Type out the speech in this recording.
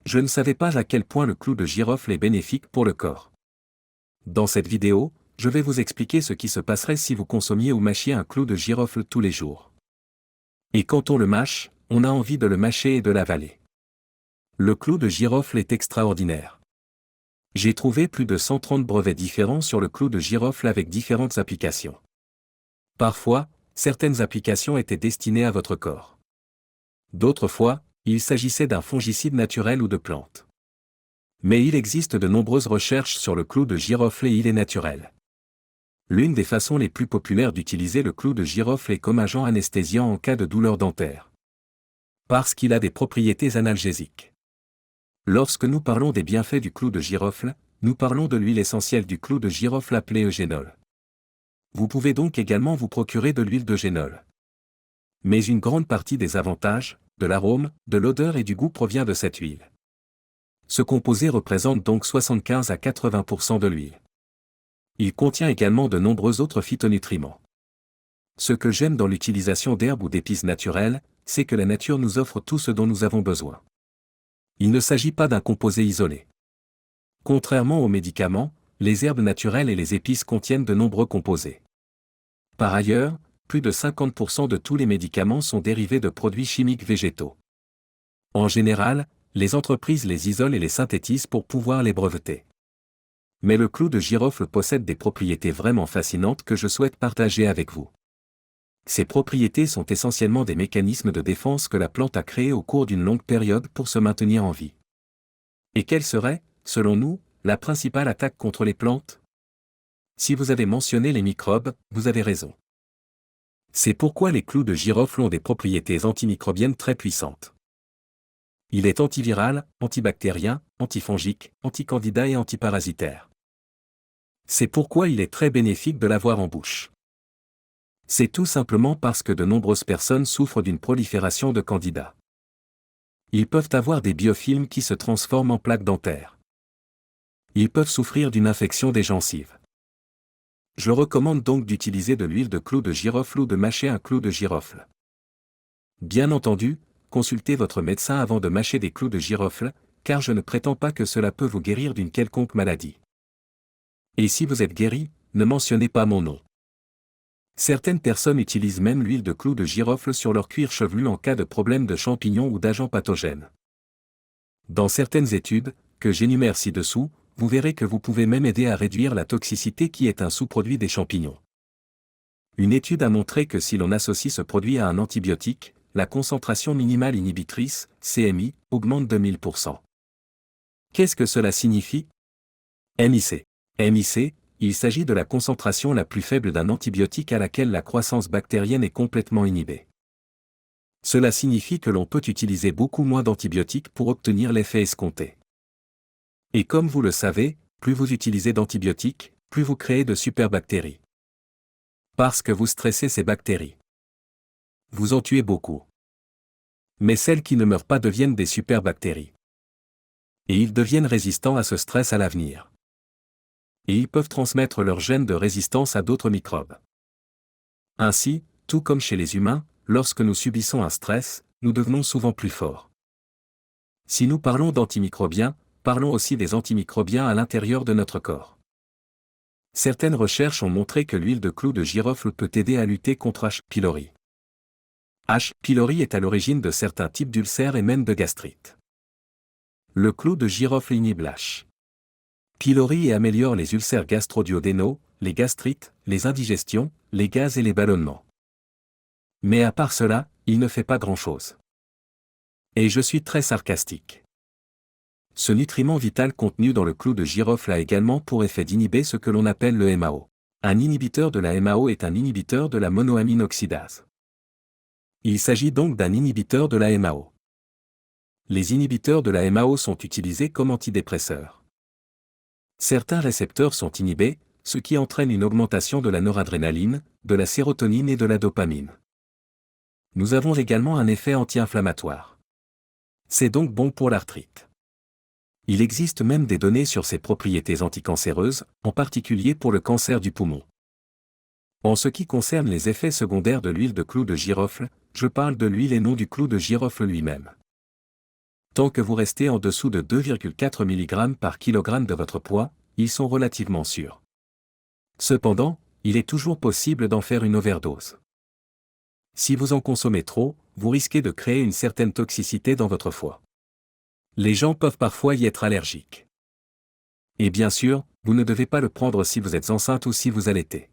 Je ne savais pas à quel point le clou de girofle est bénéfique pour le corps. Dans cette vidéo, je vais vous expliquer ce qui se passerait si vous consommiez ou mâchiez un clou de girofle tous les jours. Et quand on le mâche, on a envie de le mâcher et de l'avaler. Le clou de girofle est extraordinaire. J'ai trouvé plus de 130 brevets différents sur le clou de girofle avec différentes applications. Parfois, certaines applications étaient destinées à votre corps. D'autres fois, il s'agissait d'un fongicide naturel ou de plantes. Mais il existe de nombreuses recherches sur le clou de girofle et il est naturel. L'une des façons les plus populaires d'utiliser le clou de girofle est comme agent anesthésiant en cas de douleur dentaire. Parce qu'il a des propriétés analgésiques. Lorsque nous parlons des bienfaits du clou de girofle, nous parlons de l'huile essentielle du clou de girofle appelée eugénol. Vous pouvez donc également vous procurer de l'huile d'eugénol. Mais une grande partie des avantages, de l'arôme, de l'odeur et du goût provient de cette huile. Ce composé représente donc 75 à 80% de l'huile. Il contient également de nombreux autres phytonutriments. Ce que j'aime dans l'utilisation d'herbes ou d'épices naturelles, c'est que la nature nous offre tout ce dont nous avons besoin. Il ne s'agit pas d'un composé isolé. Contrairement aux médicaments, les herbes naturelles et les épices contiennent de nombreux composés. Par ailleurs, plus de 50% de tous les médicaments sont dérivés de produits chimiques végétaux. En général, les entreprises les isolent et les synthétisent pour pouvoir les breveter. Mais le clou de girofle possède des propriétés vraiment fascinantes que je souhaite partager avec vous. Ces propriétés sont essentiellement des mécanismes de défense que la plante a créés au cours d'une longue période pour se maintenir en vie. Et quelle serait, selon nous, la principale attaque contre les plantes? Si vous avez mentionné les microbes, vous avez raison. C'est pourquoi les clous de girofle ont des propriétés antimicrobiennes très puissantes. Il est antiviral, antibactérien, antifongique, anticandida et antiparasitaire. C'est pourquoi il est très bénéfique de l'avoir en bouche. C'est tout simplement parce que de nombreuses personnes souffrent d'une prolifération de candidats. Ils peuvent avoir des biofilms qui se transforment en plaques dentaires. Ils peuvent souffrir d'une infection des gencives. Je recommande donc d'utiliser de l'huile de clou de girofle ou de mâcher un clou de girofle. Bien entendu, consultez votre médecin avant de mâcher des clous de girofle, car je ne prétends pas que cela peut vous guérir d'une quelconque maladie. Et si vous êtes guéri, ne mentionnez pas mon nom. Certaines personnes utilisent même l'huile de clou de girofle sur leur cuir chevelu en cas de problème de champignons ou d'agents pathogènes. Dans certaines études, que j'énumère ci-dessous, vous verrez que vous pouvez même aider à réduire la toxicité qui est un sous-produit des champignons. Une étude a montré que si l'on associe ce produit à un antibiotique, la concentration minimale inhibitrice, CMI, augmente de 1000%. Qu'est-ce que cela signifie? MIC. MIC, il s'agit de la concentration la plus faible d'un antibiotique à laquelle la croissance bactérienne est complètement inhibée. Cela signifie que l'on peut utiliser beaucoup moins d'antibiotiques pour obtenir l'effet escompté. Et comme vous le savez, plus vous utilisez d'antibiotiques, plus vous créez de superbactéries. Parce que vous stressez ces bactéries. Vous en tuez beaucoup. Mais celles qui ne meurent pas deviennent des superbactéries. Et ils deviennent résistants à ce stress à l'avenir. Et ils peuvent transmettre leurs gènes de résistance à d'autres microbes. Ainsi, tout comme chez les humains, lorsque nous subissons un stress, nous devenons souvent plus forts. Si nous parlons d'antimicrobiens, parlons aussi des antimicrobiens à l'intérieur de notre corps. Certaines recherches ont montré que l'huile de clou de girofle peut aider à lutter contre H. pylori. H. pylori est à l'origine de certains types d'ulcères et même de gastrite. Le clou de girofle inhibe H. pylori et améliore les ulcères gastro-duodénaux, les gastrites, les indigestions, les gaz et les ballonnements. Mais à part cela, il ne fait pas grand-chose. Et je suis très sarcastique. Ce nutriment vital contenu dans le clou de girofle a également pour effet d'inhiber ce que l'on appelle le MAO. Un inhibiteur de la MAO est un inhibiteur de la monoamine oxydase. Il s'agit donc d'un inhibiteur de la MAO. Les inhibiteurs de la MAO sont utilisés comme antidépresseurs. Certains récepteurs sont inhibés, ce qui entraîne une augmentation de la noradrénaline, de la sérotonine et de la dopamine. Nous avons également un effet anti-inflammatoire. C'est donc bon pour l'arthrite. Il existe même des données sur ses propriétés anticancéreuses, en particulier pour le cancer du poumon. En ce qui concerne les effets secondaires de l'huile de clou de girofle, je parle de l'huile et non du clou de girofle lui-même. Tant que vous restez en dessous de 2,4 mg par kg de votre poids, ils sont relativement sûrs. Cependant, il est toujours possible d'en faire une overdose. Si vous en consommez trop, vous risquez de créer une certaine toxicité dans votre foie. Les gens peuvent parfois y être allergiques. Et bien sûr, vous ne devez pas le prendre si vous êtes enceinte ou si vous allaitez.